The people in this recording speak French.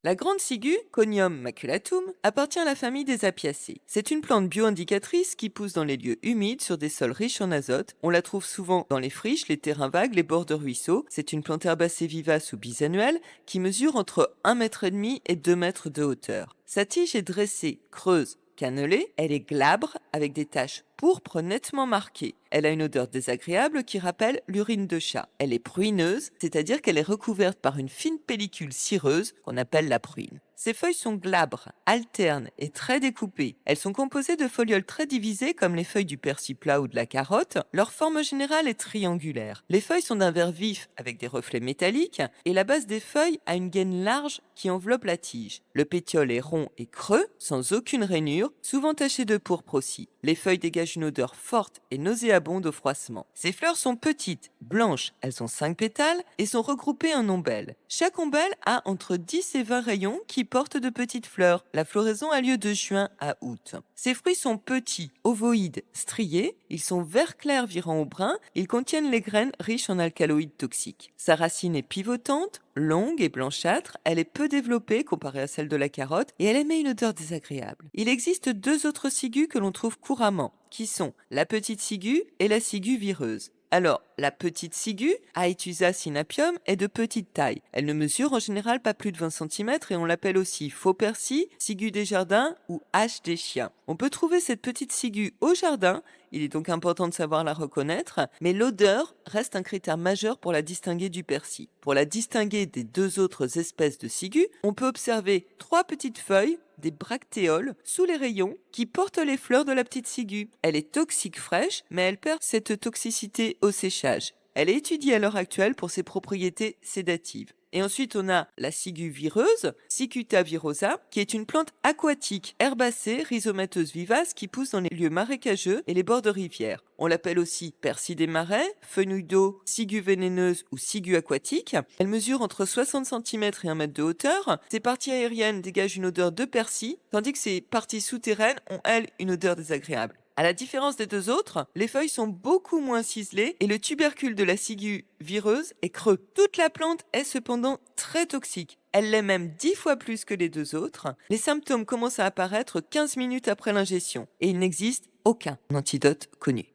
La grande ciguë, Conium maculatum, appartient à la famille des Apiacées. C'est une plante bio-indicatrice qui pousse dans les lieux humides sur des sols riches en azote. On la trouve souvent dans les friches, les terrains vagues, les bords de ruisseaux. C'est une plante herbacée vivace ou bisannuelle qui mesure entre 1,5 m et 2 mètres de hauteur. Sa tige est dressée, creuse, cannelée, elle est glabre avec des taches pourpres nettement marquées. Elle a une odeur désagréable qui rappelle l'urine de chat. Elle est pruineuse, c'est-à-dire qu'elle est recouverte par une fine pellicule cireuse qu'on appelle la pruine. Ses feuilles sont glabres, alternes et très découpées. Elles sont composées de folioles très divisées comme les feuilles du persil plat ou de la carotte. Leur forme générale est triangulaire. Les feuilles sont d'un vert vif avec des reflets métalliques et la base des feuilles a une gaine large qui enveloppe la tige. Le pétiole est rond et creux, sans aucune rainure, souvent taché de pourpre aussi. Les feuilles dégagent une odeur forte et nauséabonde au froissement. Ces fleurs sont petites, blanches, elles ont 5 pétales et sont regroupées en ombelles. Chaque ombelle a entre 10 et 20 rayons qui portent de petites fleurs. La floraison a lieu de juin à août. Ces fruits sont petits, ovoïdes, striés, ils sont vert clair virant au brun, ils contiennent les graines riches en alcaloïdes toxiques. Sa racine est pivotante, longue et blanchâtre, elle est peu développée comparée à celle de la carotte et elle émet une odeur désagréable. Il existe deux autres ciguës que l'on trouve couramment, qui sont la petite ciguë et la ciguë vireuse. Alors, la petite ciguë, Aetusa sinapium, est de petite taille. Elle ne mesure en général pas plus de 20 cm et on l'appelle aussi faux persil, ciguë des jardins ou hache des chiens. On peut trouver cette petite ciguë au jardin, il est donc important de savoir la reconnaître, mais l'odeur reste un critère majeur pour la distinguer du persil. Pour la distinguer des deux autres espèces de ciguë, on peut observer trois petites feuilles, des bractéoles, sous les rayons, qui portent les fleurs de la petite ciguë. Elle est toxique fraîche, mais elle perd cette toxicité au séchage. Elle est étudiée à l'heure actuelle pour ses propriétés sédatives. Et ensuite, on a la ciguë vireuse, Cicuta virosa, qui est une plante aquatique, herbacée, rhizomateuse vivace qui pousse dans les lieux marécageux et les bords de rivières. On l'appelle aussi persil des marais, fenouil d'eau, ciguë vénéneuse ou ciguë aquatique. Elle mesure entre 60 cm et 1 mètre de hauteur. Ses parties aériennes dégagent une odeur de persil, tandis que ses parties souterraines ont, elles, une odeur désagréable. À la différence des deux autres, les feuilles sont beaucoup moins ciselées et le tubercule de la ciguë vireuse est creux. Toute la plante est cependant très toxique. Elle l'est même 10 fois plus que les deux autres. Les symptômes commencent à apparaître 15 minutes après l'ingestion et il n'existe aucun antidote connu.